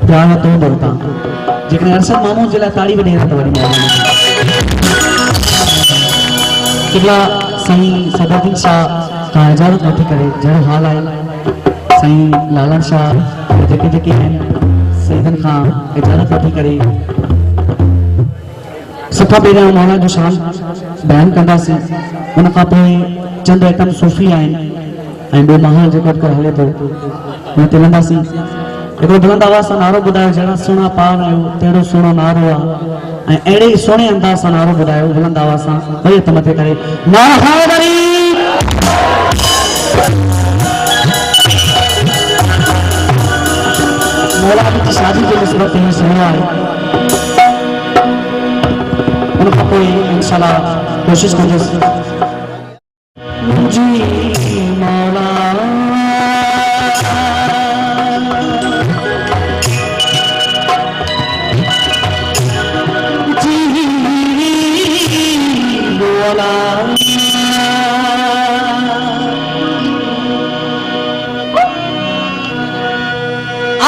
प्यार तो बोलता जेकरे अरशद मामू जिला ताड़ी बने तो बड़ी मेहरबानी किला सही सदाबुद्दीन शाह का इजाजत वठी करे जड़ हाल आए सही लालन शाह जेके जेके हैं सईदन खां इजाजत वठी करे सफा पेरा मौला जो शान बयान कंदासी उन खां पोइ चंद आइटम सूफी आहिनि ऐं ॿियो महान जेको अॼुकल्ह हले थो हुन ते वेंदासीं हिकिड़ो बुलंद आवाज़ सां नारो ॿुधायो जहिड़ा सुहिणा पार आहियो तहिड़ो सुहिणो नारो आहे ऐं अहिड़े ई सुहिणे अंदाज़ सां नारो ॿुधायो बुलंद आवाज़ सां वरी हथ मथे करे मौला जी शादी जे मुसीबत में सुहिणो आहे उन खां पोइ इंशाअल्लाह कोशिशि कंदुसि जी मौला जी मौला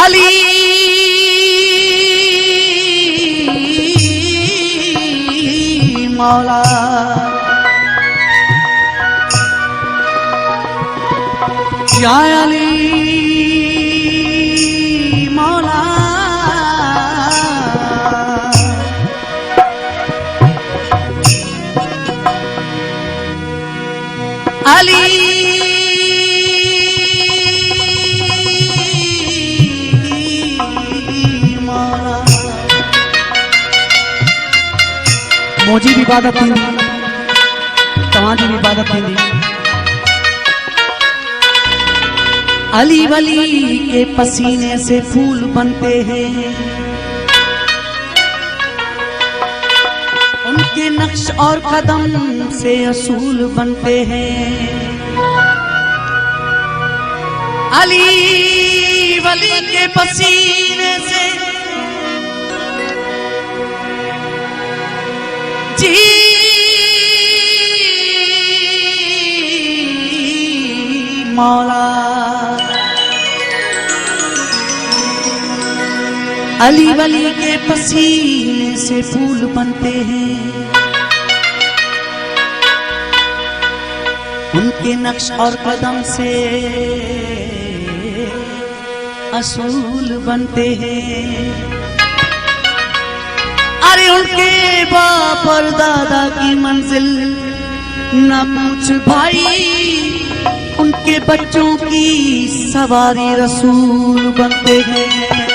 अली मौला या अली मौला अली मौला मुझी भी इबादत थींदी तव्हांजी भी इबादत थींदी अली वली के पसीने से फूल बनते हैं उनके नक्श और कदम से असूल बनते हैं अली वली के पसीने से जी मौला अली वली के पसीने से फूल बनते हैं उनके नक्श और कदम से असूल बनते हैं अरे उनके बाप और दादा की मंजिल न पूछ भाई उनके बच्चों की सवारी रसूल बनते हैं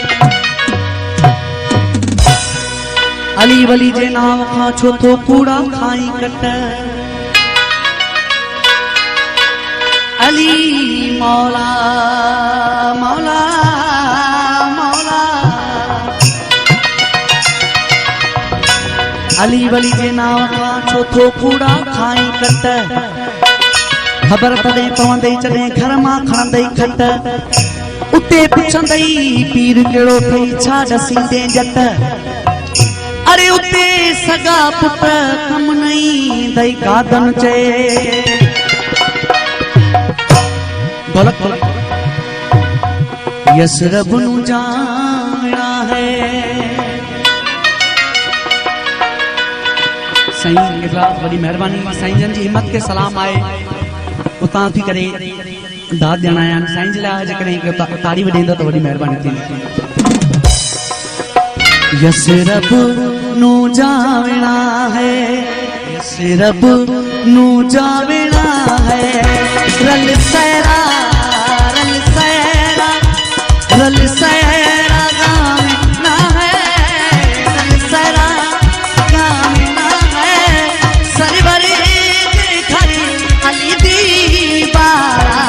अली वली जे नाम खां छो तो कूड़ा खाई कट अली मौला मौला मौला अली वली जे नाम खां छो तो कूड़ा खाई कट खबर तॾहिं पवंदई जॾहिं घर मां खणंदई खट उते पुछंदई पीर कहिड़ो अथई छा ॾसींदे जट अरे उते सगा पुट कम नहीं दई कादन चे गलत यसरब नु जाना है सही निकला बड़ी मेहरबानी साईं जन जी हिम्मत के सलाम आए उतां थी करे दाद ॾियण आया आहिनि साईं जे लाइ जेकॾहिं ताड़ी वॼाईंदो त वॾी महिरबानी थींदी यसरब नू जावना है यसरब नू जावना है रल सैरा गावना है रल सैरा गावना है सरवरी के घर अली दी बारा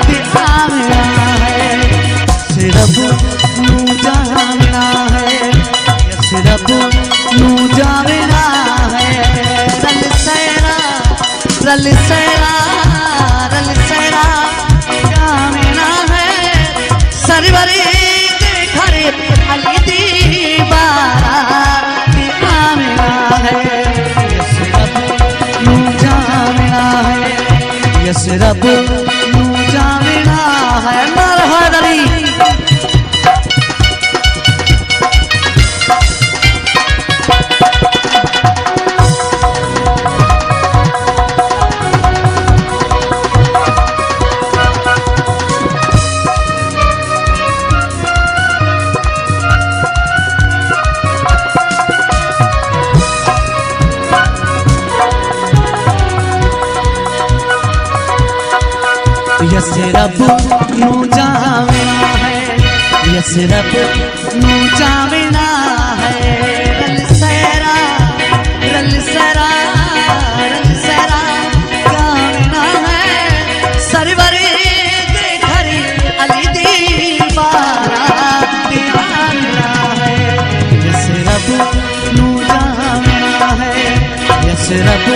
दिखावना है यसरब नू जावना है यसरब नू जावना है रल सैरा गावना है सरवरी के घर अली दी बारा दिखावना है यसरब नू जावना है यसरब नू जावना है मरहबा अली रब नू जावना है, यस रब नू जावना है। रल सैरा रल सैरा रल सैरा जावना है, सरवर दे घर अली दी बारात आना है। यस रब नू जावना है, यस रब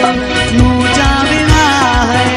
नू जावना है।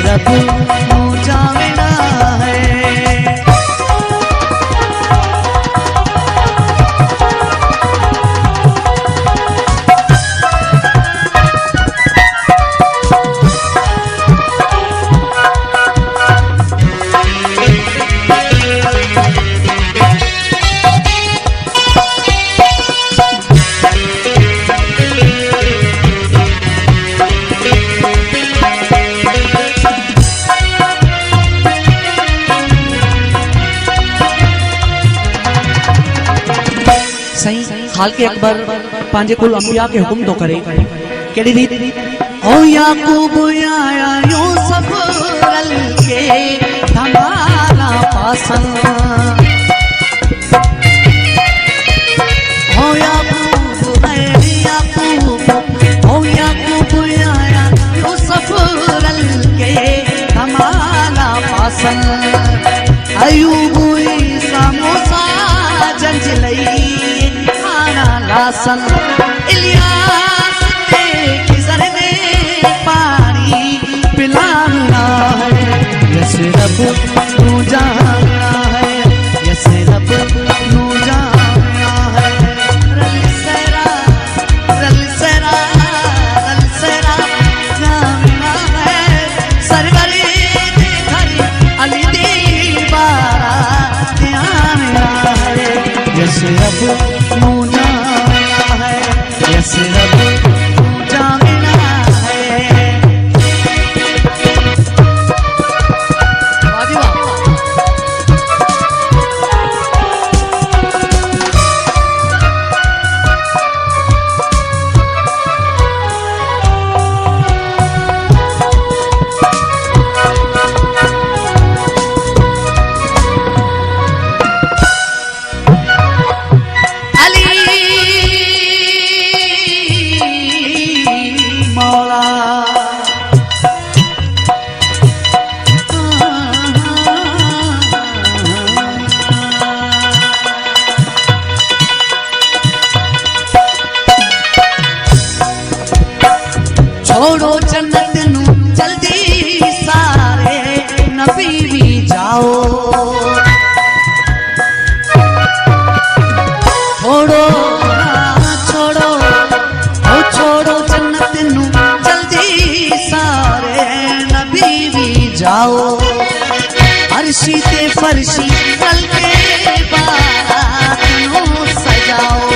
रब नू जावना है। हाल के अकबर पांजे कुल अंबिया के हुक्म तो करे केड़ी रीत ओ याकूब आया यूसुफ रल के हमारा पासन ओ याकूब आया यूसुफ रल के हमारा पासन अयूब ईसा मूसा जंजलई लासन इलियास के खिजर में पानी पिलाना है। यस रब नू जाना है, यस रब नू जाना है। रल सैरा रल सैरा रल सैरा जाना है, सरवर दे घर अली दी बारात आना है। यस रब नू यस रब जावना है। छोड़ो जन्नत नू जल्दी सारे नबी भी जाओ, छोड़ो छोड़ो ओ छोड़ो जन्नत नू जल्दी सारे नबी भी जाओ। अर्शी ते फर्शी कल के बारात नू सजाओ,